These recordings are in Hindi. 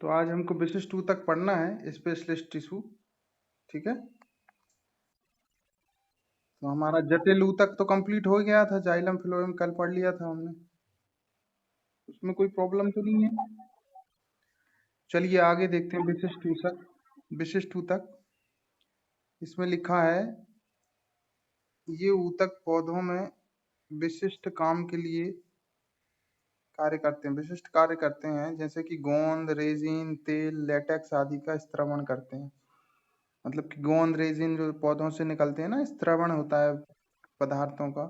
तो आज हमको विशिष्ट ऊतक पढ़ना है, स्पेशलिस्ट टिश्यू। ठीक है, तो हमारा जटिल ऊतक तो कंप्लीट हो गया था, जाइलम फिलोएम कल पढ़ लिया था हमने। उसमें कोई प्रॉब्लम तो नहीं है। चलिए आगे देखते हैं विशिष्ट ऊतक। विशिष्ट ऊतक इसमें लिखा है, ये ऊतक पौधों में विशिष्ट काम के लिए कार्य करते हैं। विशिष्ट कार्य करते हैं जैसे कि गोंद, रेजिन, तेल, लेटेक्स आदि का स्त्रवण करते हैं। मतलब कि गोंद, रेजिन जो पौधों से निकलते हैं ना, स्त्रवण होता है पदार्थों का,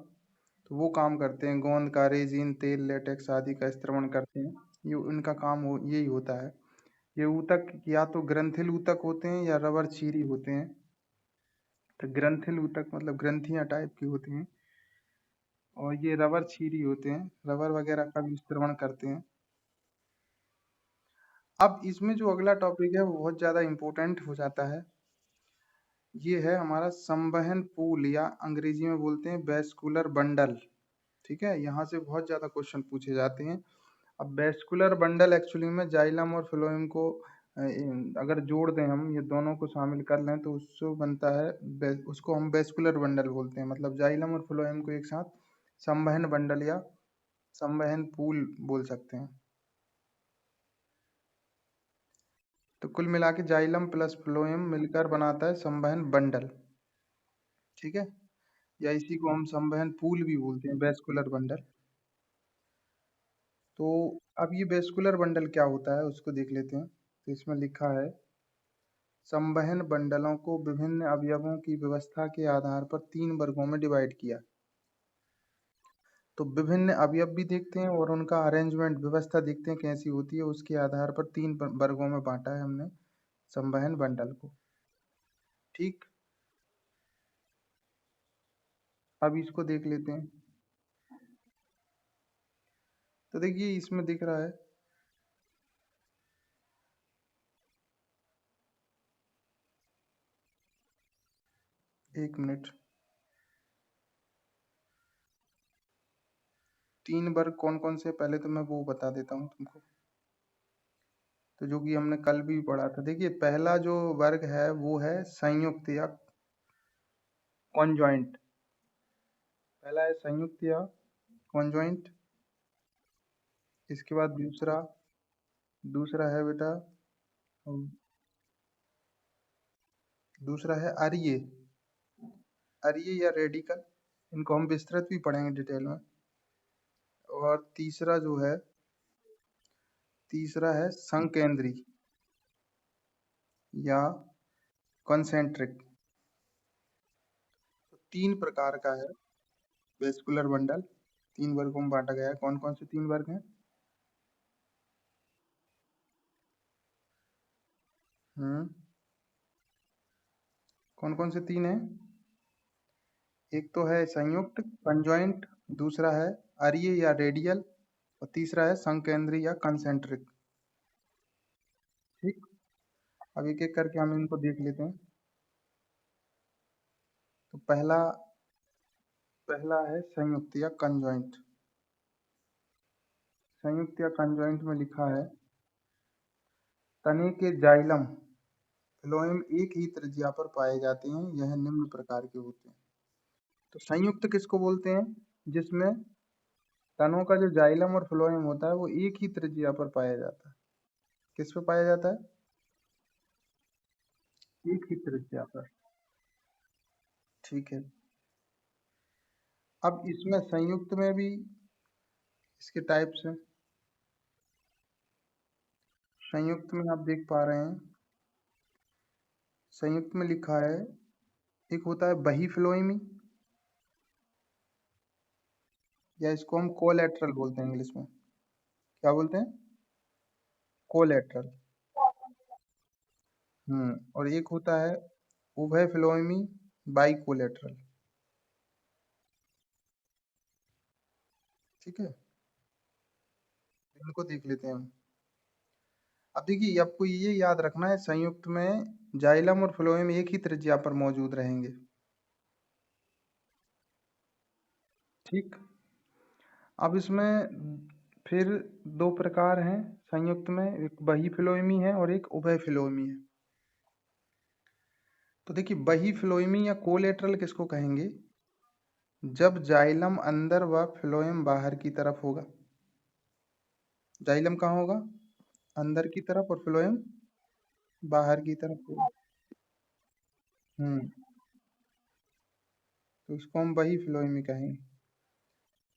तो वो काम करते हैं। गोंद का, रेजिन, तेल, लेटेक्स आदि का स्त्रवण करते हैं। ये उनका काम यही होता है। ये ऊतक या तो ग्रंथिल ऊतक होते हैं या रबर छीरी होते हैं। तो ग्रंथिल ऊतक मतलब ग्रंथियां टाइप की होती हैं, और ये रबर छीरी होते हैं, रबर वगैरह का भी स्त्रवण करते हैं। अब इसमें जो अगला टॉपिक है वो बहुत ज्यादा इंपॉर्टेंट हो जाता है। ये है हमारा संवहन पूल, या अंग्रेजी में बोलते हैं वेस्कुलर बंडल। ठीक है, यहाँ से बहुत ज्यादा क्वेश्चन पूछे जाते हैं। अब वेस्कुलर बंडल एक्चुअली में जाइलम और फ्लोएम को अगर जोड़ दें, हम ये दोनों को शामिल कर लें तो उससे बनता है उसको हम वेस्कुलर बंडल बोलते हैं। मतलब जाइलम और फ्लोएम को एक साथ संवहन बंडल या संवहन पूल बोल सकते हैं। तो कुल मिला के जाइलम प्लस फ्लोएम मिलकर बनाता है संवहन बंडल। ठीक है, या इसी को हम संवहन पूल भी बोलते हैं, वेस्कुलर बंडल। तो अब ये वेस्कुलर बंडल क्या होता है उसको देख लेते हैं। तो इसमें लिखा है, संवहन बंडलों को विभिन्न अवयवों की व्यवस्था के आधार पर 3 वर्गों में डिवाइड किया। तो विभिन्न अवयव भी देखते हैं और उनका अरेंजमेंट, व्यवस्था देखते हैं कैसी होती है, उसके आधार पर 3 वर्गों में बांटा है हमने संवहन बंडल को। ठीक, अब इसको देख लेते हैं। तो देखिए इसमें दिख रहा है, एक मिनट, 3 वर्ग कौन कौन से, पहले तो मैं वो बता देता हूँ तुमको। तो जो कि हमने कल भी पढ़ा था, देखिए पहला जो वर्ग है वो है संयुक्त या कॉन्जॉइंट। पहला है संयुक्त या कॉन्जॉइंट। इसके बाद दूसरा, दूसरा है बेटा, दूसरा है अरिये, अरिये या रेडिकल। इनको हम विस्तृत भी पढ़ेंगे डिटेल में। और तीसरा जो है, तीसरा है संकेंद्री या कॉन्सेंट्रिक। 3 प्रकार का है वेस्कुलर बंडल, 3 वर्गों में बांटा गया है। कौन कौन से 3 वर्ग हैं? हम्म, कौन कौन से 3 हैं? एक तो है संयुक्त कंजॉइंट, दूसरा है अरीय या रेडियल, और तीसरा है संकेंद्री या कंसेंट्रिक। ठीक, अब एक एक करके हम इनको देख लेते हैं। तो पहला, पहला है संयुक्त या कंजॉइंट। संयुक्त या कंजॉइंट में लिखा है, तने के जाइलम फ्लोएम एक ही त्रिज्या पर पाए जाते हैं, यह निम्न प्रकार के होते हैं। तो संयुक्त किसको बोलते हैं? जिसमें तनों का जो जाइलम और फ्लोएम होता है वो एक ही त्रिज्या पर पाया जाता है। किस पे पाया जाता है? एक ही त्रिज्या पर। ठीक है, अब इसमें संयुक्त में भी इसके टाइप्स हैं। संयुक्त में आप देख पा रहे हैं, संयुक्त में लिखा है, एक होता है बही फ्लोएमी, या इसको हम कोलेटरल बोलते हैं इंग्लिश में। क्या बोलते हैं? कोलेटरल। और एक होता है उभय फ्लोएमी बाई कोलेटरल। ठीक है, इनको देख लेते हैं हम। अब देखिए आपको ये याद रखना है, संयुक्त में जाइलम और फ्लोएम एक ही त्रिज्या पर मौजूद रहेंगे। ठीक, अब इसमें फिर दो प्रकार हैं संयुक्त में, एक बही फ्लोएमी है और एक उभय फ्लोएमी है। तो देखिए बही फ्लोएमी या कोलेटरल किसको कहेंगे, जब जाइलम अंदर व फ्लोएम बाहर की तरफ होगा। जाइलम कहाँ होगा, अंदर की तरफ, और फ्लोएम बाहर की तरफ होगा। हम्म तो इसको हम बही फ्लोएमी कहेंगे।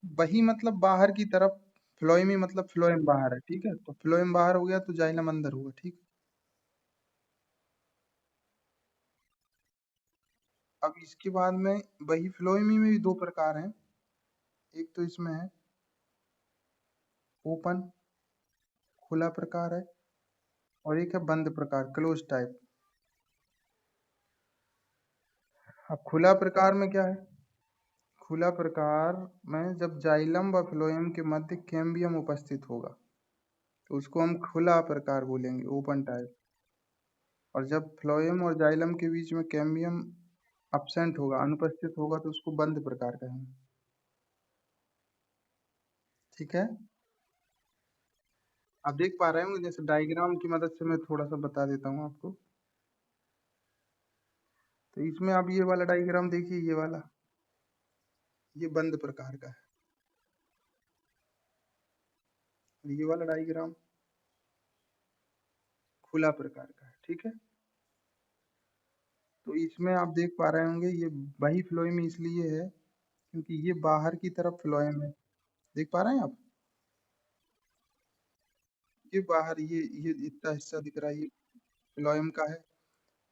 बही मतलब बाहर की तरफ, फ्लोएमी मतलब फ्लोएम बाहर है, ठीक है। तो फ्लोएम बाहर हो गया तो जाइलम अंदर हुआ, ठीक। अब इसके बाद में बही फ्लोएमी में भी दो प्रकार हैं। एक तो इसमें है ओपन, खुला प्रकार है, और एक है बंद प्रकार, क्लोज टाइप। अब खुला प्रकार में क्या है, खुला प्रकार में जब जाइलम व फ्लोएम के मध्य कैम्बियम उपस्थित होगा तो उसको हम खुला प्रकार बोलेंगे, ओपन टाइप। और जब फ्लोएम और जाइलम के बीच में कैम्बियम absent होगा, अनुपस्थित होगा, तो उसको बंद प्रकार कहेंगे, ठीक है। आप देख पा रहे होंगे, जैसे डायग्राम की मदद से मैं थोड़ा सा बता देता हूँ आपको। तो इसमें आप ये वाला डायग्राम देखिए, ये वाला, ये बंद प्रकार का है, और ये वाला डायग्राम खुला प्रकार का है, ठीक है। तो इसमें आप देख पा रहे होंगे ये वही फ्लोएम इसलिए है क्योंकि ये बाहर की तरफ फ्लोएम है, देख पा रहे हैं आप, ये बाहर, ये इतना हिस्सा दिख रहा है, ये फ्लोएम का है,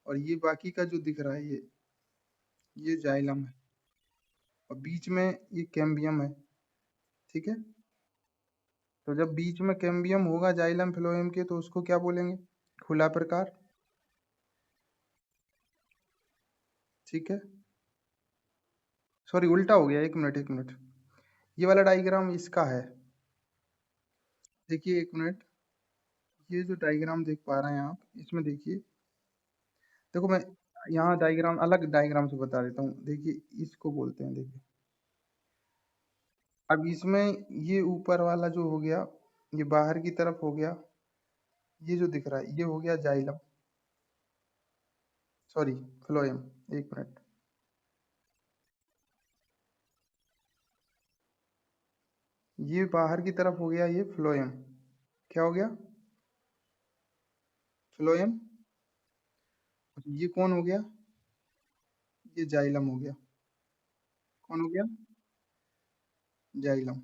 और ये बाकी का जो दिख रहा है ये जाइलम है, और बीच में ये कैम्बियम है, ठीक है। तो जब बीच में कैम्बियम होगा जाइलम फ्लोएम के तो उसको क्या बोलेंगे, खुला प्रकार, ठीक है। सॉरी उल्टा हो गया, एक मिनट एक मिनट, ये वाला डायग्राम इसका है, देखिए एक मिनट, ये जो डायग्राम देख पा रहे हैं आप, इसमें देखिए, देखो मैं यहाँ डायग्राम अलग डायग्राम से बता देता हूँ, देखिए इसको बोलते हैं, देखिए अब इसमें ये ऊपर वाला जो हो गया, ये बाहर की तरफ हो गया, ये जो दिख रहा है ये हो गया जाइलम, सॉरी फ्लोएम, एक मिनट, ये बाहर की तरफ हो गया ये फ्लोएम, क्या हो गया, फ्लोएम। ये कौन हो गया, ये जाइलम हो गया, कौन हो गया, जाइलम।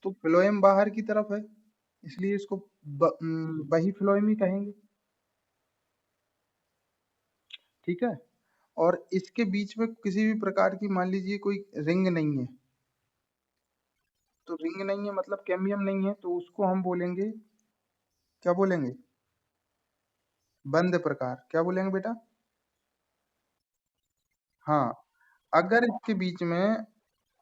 तो फ्लोएम बाहर की तरफ है, इसलिए इसको बही फ्लोएम ही कहेंगे, ठीक है। और इसके बीच में किसी भी प्रकार की मान लीजिए कोई रिंग नहीं है, तो रिंग नहीं है मतलब कैम्बियम नहीं है, तो उसको हम बोलेंगे, क्या बोलेंगे, बंद प्रकार, क्या बोलेंगे बेटा, हाँ। अगर इसके बीच में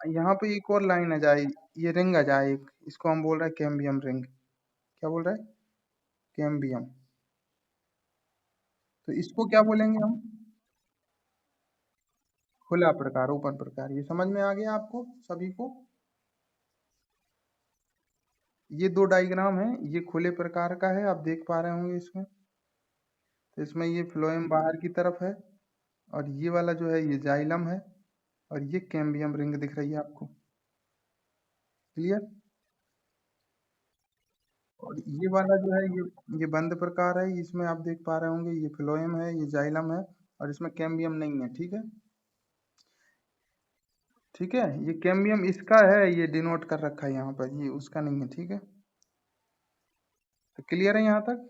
यहाँ पे एक और लाइन आ जाए, ये रिंग आ जाए एक, इसको हम बोल रहे हैं कैम्बियम रिंग, क्या बोल रहे हैं, कैम्बियम। तो इसको क्या बोलेंगे हम, खुला प्रकार, ओपन प्रकार। ये समझ में आ गया आपको सभी को। ये दो डायग्राम है, ये खुले प्रकार का है, आप देख पा रहे होंगे इसमें। तो इसमें ये फ्लोएम बाहर की तरफ है, और ये वाला जो है ये जाइलम है, और ये कैम्बियम रिंग दिख रही है आपको, क्लियर। और ये वाला जो है ये बंद प्रकार है, इसमें आप देख पा रहे होंगे ये फ्लोएम है, ये जाइलम है, और इसमें कैम्बियम नहीं है, ठीक है। ठीक है, ये कैम्बियम इसका है, ये डिनोट कर रखा है यहाँ पर, ये उसका नहीं है, ठीक है। तो क्लियर है यहाँ तक,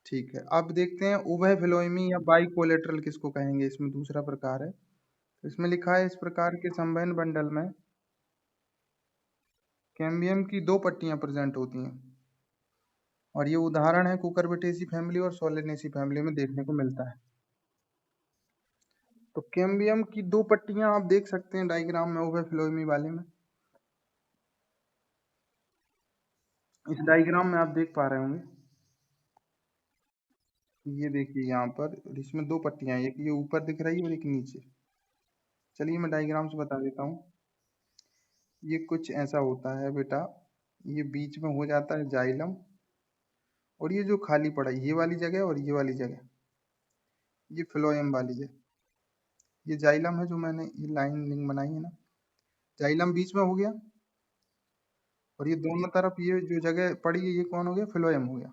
ठीक है। अब देखते हैं उभय फ्लोएमी या बाइकोलेटरल किसको कहेंगे, इसमें दूसरा प्रकार है। तो इसमें लिखा है, इस प्रकार के संवहन बंडल में कैम्बियम की दो पट्टियां प्रेजेंट होती हैं, और ये उदाहरण है कुकुरबिटेसी फैमिली और सोलेनेसी फैमिली में देखने को मिलता है। तो कैम्बियम की दो पट्टियां आप देख सकते हैं डायग्राम में, उभय फ्लोएमी वाले में, इस डायग्राम में आप देख पा रहे होंगे, ये देखिए यहाँ पर, इसमें दो पट्टियां हैं, एक ये ऊपर दिख रही है और एक नीचे। चलिए मैं डायग्राम से बता देता हूँ। ये कुछ ऐसा होता है बेटा, ये बीच में हो जाता है जाइलम, और ये जो खाली पड़ा है, ये वाली जगह और ये वाली जगह, ये फ्लोएम वाली है। ये जाइलम है जो मैंने ये लाइन लिंक बनाई है ना, जाइलम बीच में हो गया, और ये दोनों तरफ ये जो जगह पड़ी है ये कौन हो गया, फ्लोएम हो गया।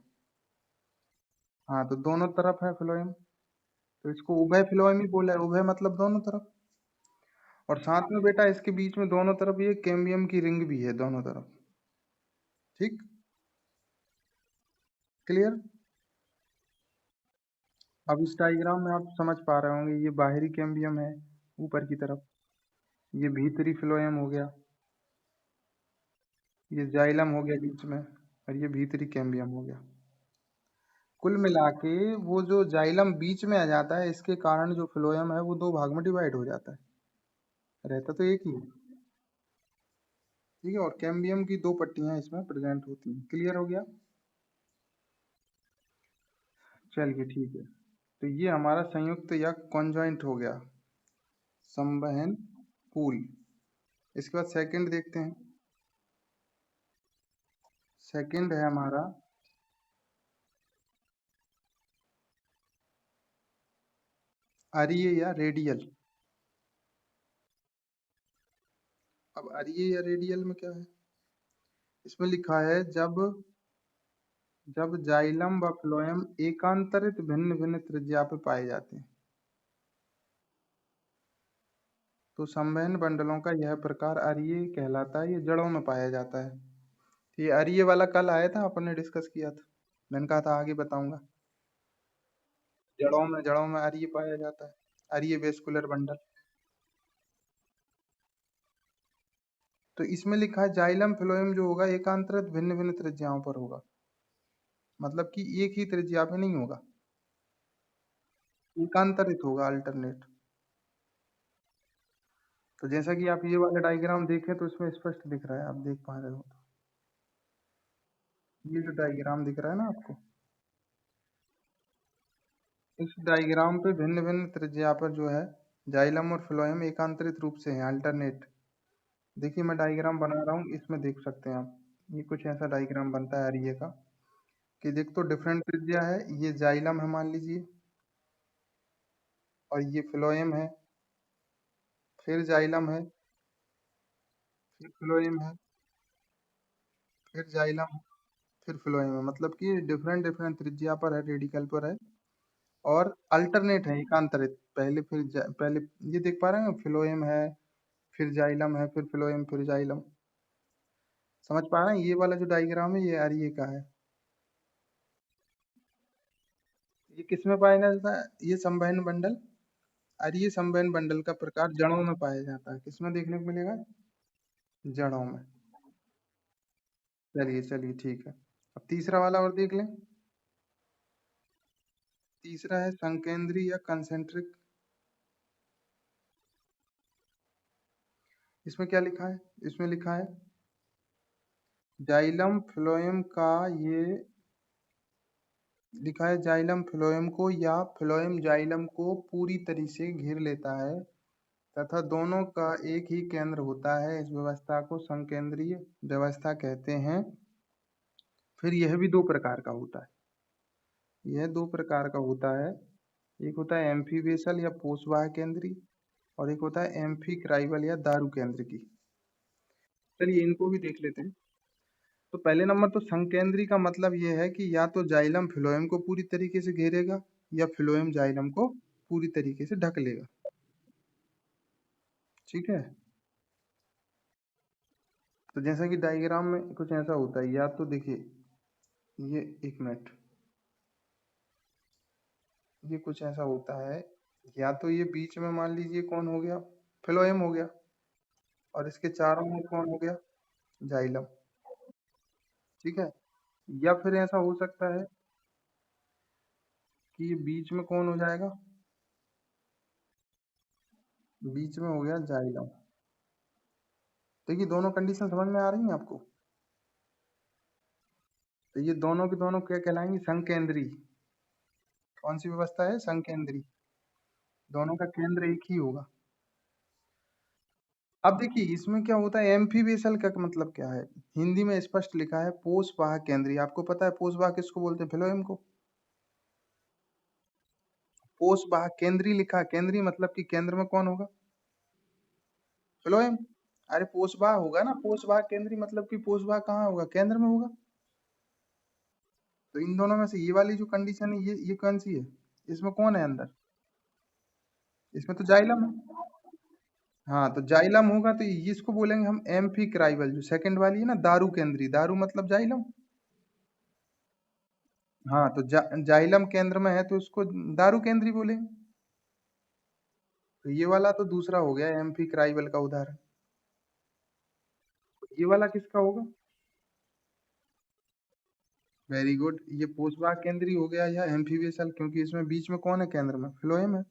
हाँ, तो दोनों तरफ है फ्लोएम, तो इसको उभय फ्लोएम ही बोला है, उभय मतलब दोनों तरफ। और साथ में बेटा इसके बीच में दोनों तरफ ये कैम्बियम की रिंग भी है दोनों तरफ। ठीक, क्लियर। अब इस डायग्राम में आप समझ पा रहे होंगे, ये बाहरी कैम्बियम है ऊपर की तरफ, ये भीतरी फ्लोएम हो गया, ये जाइलम हो गया बीच में, और ये भीतरी कैम्बियम हो गया। कुल मिला के वो जो जाइलम बीच में आ जाता है, इसके कारण जो फ्लोएम है वो दो भाग में डिवाइड हो जाता है, रहता तो एक ही है। ठीक है, और कैम्बियम की दो पट्टियां इसमें प्रेजेंट होती हैं। क्लियर हो गया। चलिए ठीक है, तो ये हमारा संयुक्त या कॉन्जॉइंट हो गया, संवहन पूल। इसके बाद सेकंड देखते हैं। सेकंड है हमारा अरीय या रेडियल। अब अरीय या रेडियल में क्या है, इसमें लिखा है जब जब जाइलम व फ्लोएम एकांतरित भिन्न भिन्न त्रिज्या पे पाए जाते हैं, तो संवहन बंडलों का यह प्रकार अरीय कहलाता है, ये जड़ों में पाया जाता है। ये अरीय वाला कल आया था, अपन ने डिस्कस किया था, मैंने कहा था आगे बताऊंगा। जड़ों में अरीय पाया जाता है, अरीय वेस्कुलर बंडल। तो इसमें लिखा है जाइलम फ्लोएम जो होगा एकांतरित भिन्न भिन्न त्रिज्याओं पर होगा, मतलब कि एक ही त्रिज्या पे नहीं होगा, एकांतरित होगा, अल्टरनेट। तो जैसा कि आप ये वाला डायग्राम देखें तो इसमें स्पष्ट दिख रहा है, आप देख पा रहे हो तो, ये जो डायग्राम दिख रहा है ना आपको, इस डायग्राम पे भिन्न भिन्न त्रिज्या पर जो है जाइलम और फ्लोएम एकांतरित रूप से हैं, अल्टरनेट। देखिए मैं डायग्राम बना रहा हूँ, इसमें देख सकते हैं आप, ये कुछ ऐसा डायग्राम बनता है अरिये का, कि देख तो डिफरेंट त्रिज्या है, ये जाइलम है मान लीजिए, और ये फ्लोएम है, फिर जाइलम है, फिर फ्लोएम है, फिर जाइलम है, फिर फ्लोएम है, मतलब कि डिफरेंट डिफरेंट त्रिज्या पर है, रेडिकल पर है, और अल्टरनेट है, एकांतरित। पहले ये देख पा रहे हैं, फ्लोएम है, फिर जाइलम है, फिर फ्लोएम, फिर जाइलम। समझ पा रहे हैं, ये वाला जो डायग्राम है ये अरिये का है। ये किस में पाया जाता है, ये संवहन बंडल, अरिये संवहन बंडल का प्रकार जड़ों में पाया जाता है। किसमें देखने को मिलेगा, जड़ों में। चलिए चलिए ठीक है, अब तीसरा वाला और देख लें। तीसरा है संकेंद्री या कंसेंट्रिक। इसमें क्या लिखा है, इसमें लिखा है जाइलम फ्लोएम का ये, लिखा है जाइलम फ्लोएम को या फ्लोएम जाइलम को पूरी तरह से घेर लेता है, तथा दोनों का एक ही केंद्र होता है। इस व्यवस्था को संकेंद्रीय व्यवस्था कहते हैं। फिर यह भी दो प्रकार का होता है, यह दो प्रकार का होता है, एक होता है एम्फीबेसल या पोषवाह केंद्री, और एक होता है एम्फीक्राइवल या दारू केंद्र की। चलिए इनको भी देख लेते हैं। तो पहले नंबर तो संकेंद्री का मतलब यह है कि या तो जाइलम फ्लोएम को पूरी तरीके से घेरेगा, या फ्लोएम जाइलम को पूरी तरीके से ढक लेगा। ठीक है, तो जैसा कि डायग्राम में कुछ ऐसा होता है, या तो देखिए ये, एक मिनट, ये कुछ ऐसा होता है, या तो ये बीच में मान लीजिए कौन हो गया, फ्लोएम हो गया, और इसके चारों में कौन हो गया, जाइलम। ठीक है, या फिर ऐसा हो सकता है कि ये बीच में कौन हो जाएगा, बीच में हो गया जाइलम। देखिए दोनों कंडीशन समझ में आ रही हैं आपको। तो ये दोनों के दोनों क्या कहलाएंगे, संकेंद्री। कौन सी व्यवस्था है, संकेंद्री। दोनों का केंद्र एक ही होगा। अब देखिए इसमें क्या होता है, एम्फीबेसल का मतलब क्या है? हिंदी में स्पष्ट लिखा है पोषवाहक केंद्रीय। आपको पता है पोषवाहक किसको बोलते हैं? फ्लोएम को। पोषवाहक केंद्रीय लिखा, केंद्रीय मतलब कि केंद्र में कौन होगा? फ्लोएम। अरे पोषवाह होगा ना, पोषवाहक केंद्रीय मतलब कि पोषवाह कहाँ होगा? केंद्र में होगा। तो इन दोनों में से ये वाली जो कंडीशन है, ये कौन सी है? इसमें कौन है अंदर? इसमें तो जाइलम है। हाँ तो जाइलम होगा तो ये इसको बोलेंगे हम एम्फिक्राइवल। जो सेकंड वाली है ना, दारू केंद्री, दारू मतलब जाइलम। हाँ तो जाइलम केंद्र में है तो उसको दारू केंद्री बोलेंगे। तो ये वाला तो दूसरा हो गया एम्फिक्राइवल का उदाहरण। ये वाला किसका होगा? वेरी गुड, ये पोषवाहक केंद्री हो गया या एम्फीबेसल, क्योंकि इसमें बीच में कौन है केंद्र में? फ्लोएम है।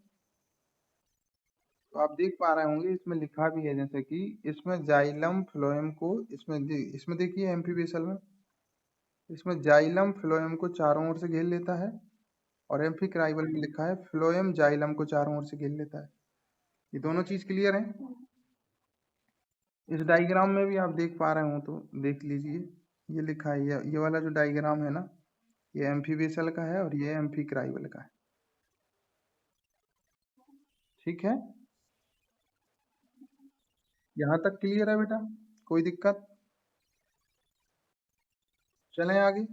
तो आप देख पा रहे होंगे इसमें लिखा भी है, जैसे कि इसमें जाइलम फ्लोएम को, इसमें देखिए एम्फीबेसल में, इसमें जाइलम फ्लोएम को चारों ओर से घेर लेता है, और एम्फिक्राइवल में लिखा है फ्लोएम जाइलम को चारों ओर से घेर लेता है। ये दोनों चीज क्लियर है? इस डायग्राम में भी आप देख पा रहे हो तो देख लीजिए, ये लिखा है, ये वाला जो डायग्राम है ना, ये एम्फीबेसल का है और ये एम्फिक्राइवल का है। ठीक है, यहाँ तक क्लियर है बेटा? कोई दिक्कत? चलें आगे।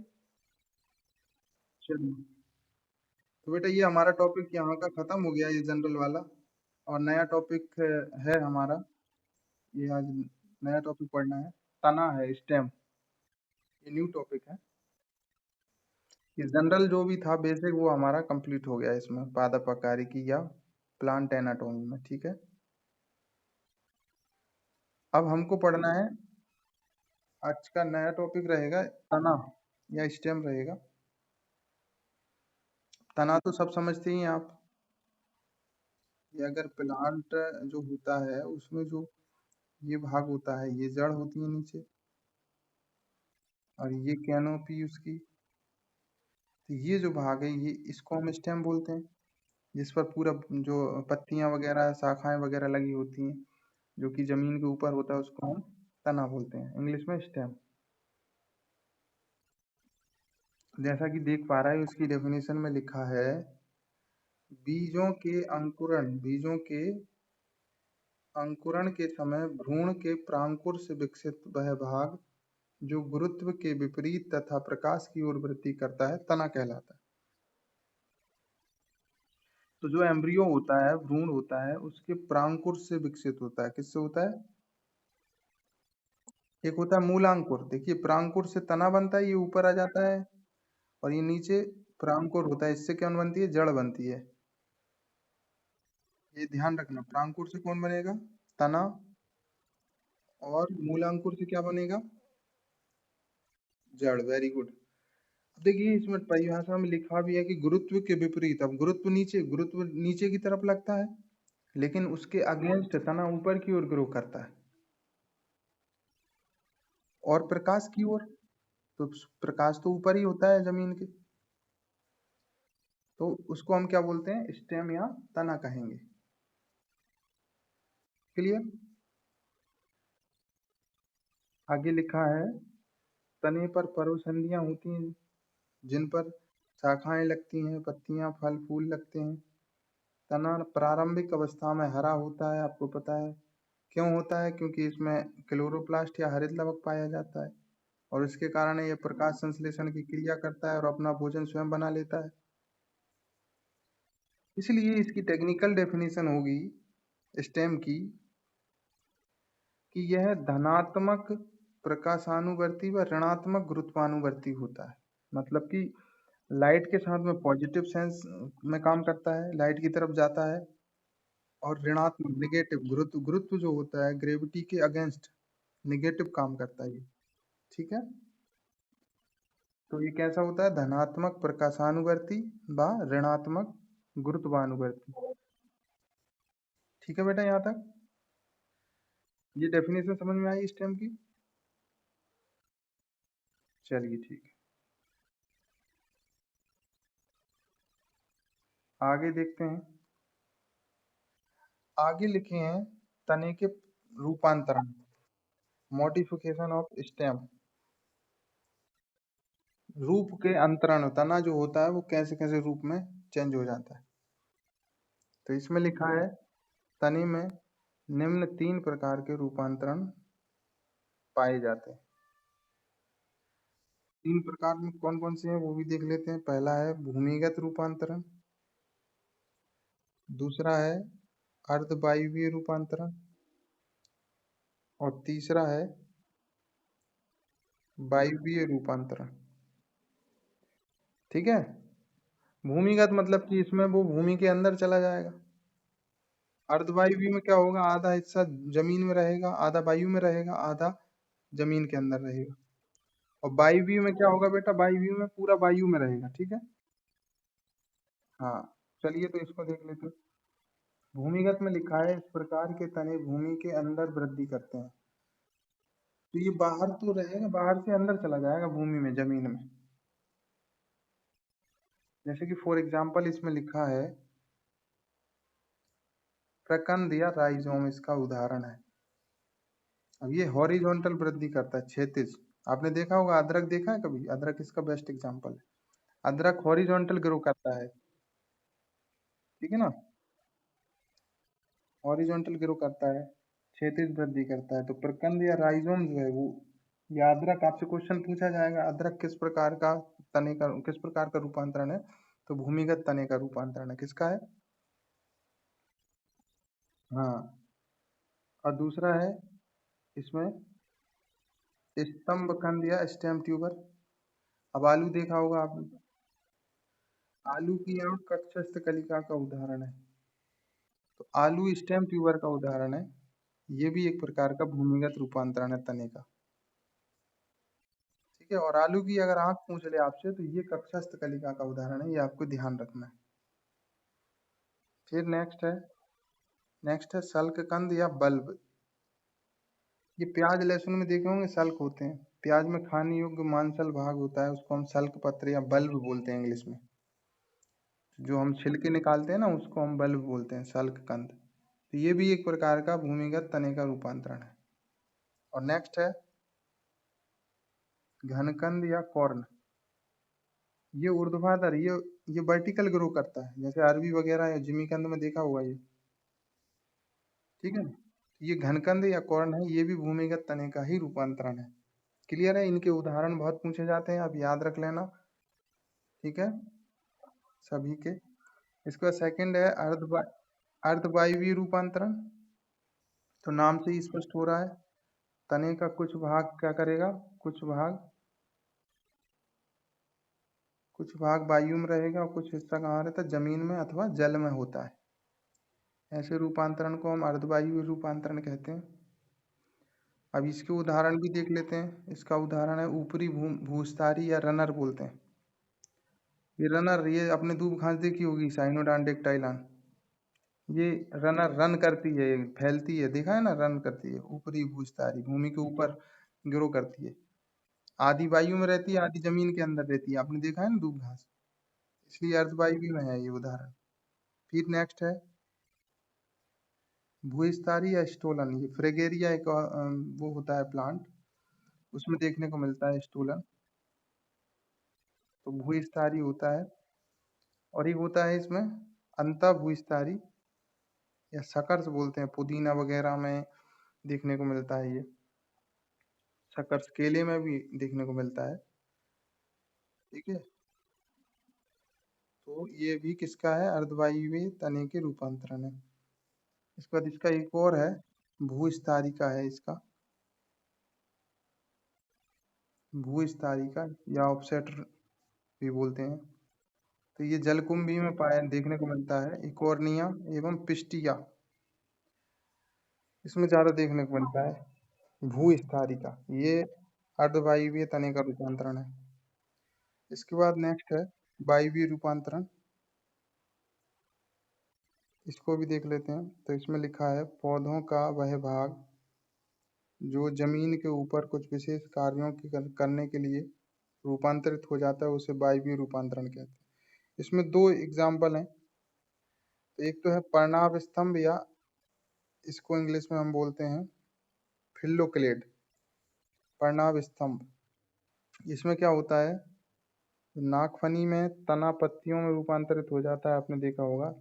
चलिए, तो बेटा ये हमारा टॉपिक यहाँ का खत्म हो गया, ये जनरल वाला। और नया टॉपिक है हमारा, ये आज नया टॉपिक पढ़ना है। तना है, स्टेम। ये न्यू टॉपिक है। ये जनरल जो भी था बेसिक वो हमारा कंप्लीट हो गया इसमें, पादप आकारिकी या प्लांट एनाटोमी में। ठीक है, अब हमको पढ़ना है, आज का नया टॉपिक रहेगा तना या स्टेम रहेगा। तना तो सब समझते ही हैं आप। ये अगर प्लांट जो होता है उसमें जो ये भाग होता है, ये जड़ होती है नीचे, और ये कैनोपी उसकी। तो ये जो भाग है ये, इसको हम स्टेम बोलते हैं, जिस पर पूरा जो पत्तियां वगैरह शाखाएं वगैरह लगी होती हैं, जो कि जमीन के ऊपर होता है, उसको हम तना बोलते हैं, इंग्लिश में स्टेम। जैसा कि देख पा रहा है उसकी डेफिनेशन में लिखा है, बीजों के अंकुरण के समय भ्रूण के प्रांकुर से विकसित वह भाग जो गुरुत्व के विपरीत तथा प्रकाश की ओर वृद्धि करता है, तना कहलाता है। तो जो एम्ब्रियो होता है, भ्रूण होता है, उसके प्रांकुर से विकसित होता है। किससे होता है? एक होता है मूलांकुर। देखिए प्रांकुर से तना बनता है, ये ऊपर आ जाता है, और ये नीचे प्रांकुर होता है, इससे क्या बनती है? जड़ बनती है। ये ध्यान रखना, प्रांकुर से कौन बनेगा? तना। और मूलांकुर से क्या बनेगा? जड़। Very good. अब देखिए इसमें परिभाषा में लिखा भी है कि गुरुत्व के विपरीत। अब गुरुत्व नीचे की तरफ लगता है, लेकिन उसके अगेंस्ट तना ऊपर की ओर ग्रो करता है, और प्रकाश की ओर। तो प्रकाश तो ऊपर ही होता है जमीन के, तो उसको हम क्या बोलते हैं? स्टेम या तना कहेंगे। क्लियर? आगे लिखा है, तने पर पर्वसंधियां होती हैं, जिन पर शाखाएं लगती हैं, पत्तियां, फल फूल लगते हैं। तना प्रारंभिक अवस्था में हरा होता है, आपको पता है क्यों होता है? क्योंकि इसमें क्लोरोप्लास्ट या हरित लवक पाया जाता है, और इसके कारण ये प्रकाश संश्लेषण की क्रिया करता है और अपना भोजन स्वयं बना लेता है। इसलिए इसकी टेक्निकल डेफिनेशन होगी स्टेम की, कि यह धनात्मक प्रकाशानुवर्ती व ऋणात्मक गुरुत्वानुवर्ती होता है। मतलब कि लाइट के साथ में पॉजिटिव सेंस में काम करता है, लाइट की तरफ जाता है, और ऋणात्मक निगेटिव गुरुत्व, गुरुत्व जो होता है ग्रेविटी के अगेंस्ट निगेटिव काम करता है ये। ठीक है, तो ये कैसा होता है? धनात्मक प्रकाशानुवर्ती व ऋणात्मक गुरुत्वानुवर्ती। ठीक है बेटा, यहाँ तक ये डेफिनेशन समझ में आई स्टेम की? चलिए ठीक है, आगे देखते हैं। आगे लिखे हैं तने के रूपांतरण, मॉडिफिकेशन ऑफ स्टेम। रूप के अंतरण, तना जो होता है वो कैसे कैसे रूप में चेंज हो जाता है। तो इसमें लिखा है तने में निम्न 3 प्रकार के रूपांतरण पाए जाते हैं। 3 प्रकार में कौन कौन से हैं वो भी देख लेते हैं। पहला है भूमिगत रूपांतरण, दूसरा है अर्धवायवीय रूपांतरण, और तीसरा है वायवीय रूपांतरण। ठीक है। भूमिगत मतलब कि इसमें वो भूमि के अंदर चला जाएगा। अर्धवायवीय में क्या होगा, आधा हिस्सा जमीन में रहेगा, आधा वायु में रहेगा, आधा जमीन के अंदर रहेगा। और वायवीय में क्या होगा बेटा, वायवीय में पूरा वायु में रहेगा। ठीक है। हाँ, चलिए तो इसको देख लेते हैं। भूमिगत में लिखा है इस प्रकार के तने भूमि के अंदर वृद्धि करते हैं। तो ये बाहर तो रहेगा, बाहर से अंदर चला जाएगा भूमि में, जमीन में। जैसे कि फॉर एग्जाम्पल इसमें लिखा है प्रकंद या राइजोम, इसका उदाहरण है। अब ये हॉरिजॉन्टल वृद्धि करता है, क्षैतिज। आपने देखा होगा अदरक, देखा है कभी? अदरक इसका बेस्ट एग्जाम्पल है। अदरक हॉरिजॉन्टल ग्रो करता है। ठीक है ना। हॉरिजॉन्टल ग्रो करता है, क्षैतिज वृद्धि करता है। तो प्रकंद या राइजोम जो है वो, या अदरक, आपसे क्वेश्चन पूछा जाएगा अदरक किस प्रकार का तने का, किस प्रकार का रूपांतरण है, तो भूमिगत तने का रूपांतरण है। किसका है? हाँ। और दूसरा है इसमें स्तंभ कंद या स्टेम ट्यूबर। अब आलू देखा होगा आपने, आलू की आंख कक्षस्थ कलिका का उदाहरण है। तो आलू स्टेम ट्यूबर का उदाहरण है। ये भी एक प्रकार का भूमिगत रूपांतरण है तने का। ठीक है। और आलू की अगर आंख पूछ ले आपसे तो ये कक्षस्थ कलिका का उदाहरण है, ये आपको ध्यान रखना है। फिर नेक्स्ट है सल्ककंद या बल्ब। ये प्याज लहसुन में देखे होंगे सल्क होते हैं। प्याज में खाने योग्य मांसल भाग होता है, उसको हम सल्क पत्र या बल्ब बोलते हैं इंग्लिश में। जो हम छिलके निकालते हैं ना, उसको हम बल्ब बोलते हैं, सल्ककंद। तो ये भी एक प्रकार का भूमिगत तने का रूपांतरण है। और नेक्स्ट है घनकंद या कॉर्न। ये ऊर्ध्वाधर, ये वर्टिकल ग्रो करता है, जैसे अरबी वगैरह या जिमीकंद में देखा हुआ ये। ठीक है। ये घनकंद या कॉर्न है, ये भी भूमिगत तने का ही रूपांतरण है। क्लियर है। इनके उदाहरण बहुत पूछे जाते हैं, आप याद रख लेना। ठीक है, सभी के। इसका सेकंड है अर्धवायवीय रूपांतरण। तो नाम से ही स्पष्ट हो रहा है, तने का कुछ भाग क्या करेगा, कुछ भाग वायु में रहेगा और कुछ हिस्सा कहाँ रहता है, जमीन में अथवा जल में होता है। ऐसे रूपांतरण को हम अर्धवायु रूपांतरण कहते हैं। अब इसके उदाहरण भी देख लेते हैं। इसका उदाहरण है ऊपरी भूस्थारी या रनर बोलते हैं। ये रनर, ये अपने दूब घास देखी होगी, साइनोडान डेक्टाइलान। ये रनर रन करती है, फैलती है, देखा है ना, रन करती है। ऊपरी भूस्थारी भूमि के ऊपर ग्रो करती है। आधी वायु में रहती है, आधी जमीन के अंदर रहती है। आपने देखा है ना दूब घास, इसलिए अर्धवायु में है ये उदाहरण। फिर नेक्स्ट है भूस्थारी या स्टोलन। ये फ्रेगेरिया एक वो होता है प्लांट, उसमें देखने को मिलता है स्टोलन। तो भूस्थारी होता है। और एक होता है इसमें अंतः भूस्थारी या शकर्स बोलते हैं, पुदीना वगैरह में देखने को मिलता है ये। शकर्स केले में भी देखने को मिलता है। ठीक है। तो ये भी किसका है, अर्धवायवीय तने के रूपांतरण है। इसके बाद इसका एक और है भूस्थारी का है इसका, भूस्थारी का या ऑफसेट भी बोलते हैं। तो ये जलकुंभी में पाया देखने को मिलता है, इकोर्निया एवं पिस्टिया, इसमें ज्यादा देखने को मिलता है भूस्थारी का। ये अर्धवायवीय तने का रूपांतरण है। इसके बाद नेक्स्ट है वायवीय रूपांतरण। इसको भी देख लेते हैं। तो इसमें लिखा है पौधों का वह भाग जो जमीन के ऊपर कुछ विशेष कार्यों की करने के लिए रूपांतरित हो जाता है, उसे वायवीय रूपांतरण कहते हैं। इसमें दो एग्जाम्पल हैं। तो एक तो है पर्णाव स्तंभ, या इसको इंग्लिश में हम बोलते हैं फिल्लोक्लेड, पर्णाव स्तंभ। इसमें क्या होता है, नागफनी में तना पत्तियों में रूपांतरित हो जाता है, आपने देखा होगा,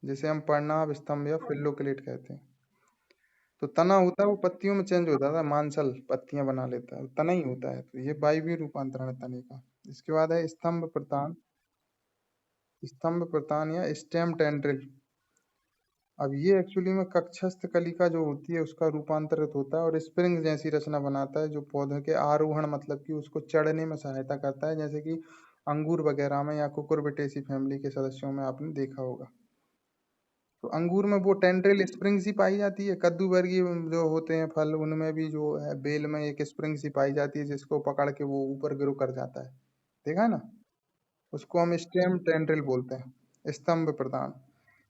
जिसे हम पर्णाव स्तंभ या फिल्लोक्लेड कहते हैं। तो तना होता है वो पत्तियों में चेंज हो जाता है, मांसल पत्तियां बना लेता है, वो तना ही होता है। तो ये वायवीय रूपांतरण है तने का। इसके बाद है स्तंभ प्रतान, स्तंभ प्रतान या स्टेम टेंड्रिल। अब ये एक्चुअली में कक्षस्थ कलिका जो होती है उसका रूपांतरित होता है और स्प्रिंग जैसी रचना बनाता है, जो पौधे के आरोहण मतलब कि उसको चढ़ने में सहायता करता है, जैसे कि अंगूर वगैरह में या कुकुरबिटेसी फैमिली के सदस्यों में आपने देखा होगा। तो अंगूर में वो टेंड्रिल स्प्रिंग्स ही पाई जाती है। कद्दू वर्गीय जो होते हैं फल, उनमें भी जो है बेल में एक स्प्रिंग्स ही पाई जाती है, जिसको पकड़ के वो ऊपर ग्रो कर जाता है। देखा है ना, उसको हम स्टेम टेंड्रिल बोलते हैं, स्तंभ प्रदान।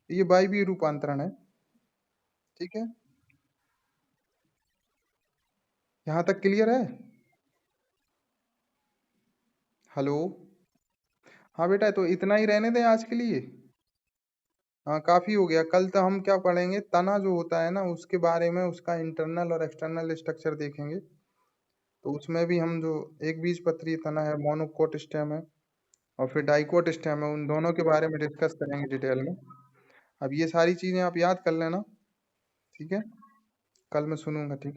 ये वायवीय रूपांतरण है। ठीक है, यहाँ तक क्लियर है। हेलो। हाँ बेटा, तो इतना ही रहने दें आज के लिए। हाँ, काफी हो गया। कल तो हम क्या पढ़ेंगे, तना जो होता है ना उसके बारे में, उसका इंटरनल और एक्सटर्नल स्ट्रक्चर देखेंगे। तो उसमें भी हम जो एक बीजपत्री तना है, मोनोकोट स्टेम है, और फिर डाइकोट स्टेम है, उन दोनों के बारे में डिस्कस करेंगे डिटेल में। अब ये सारी चीजें आप याद कर लेना। ठीक है, कल मैं सुनूंगा। ठीक।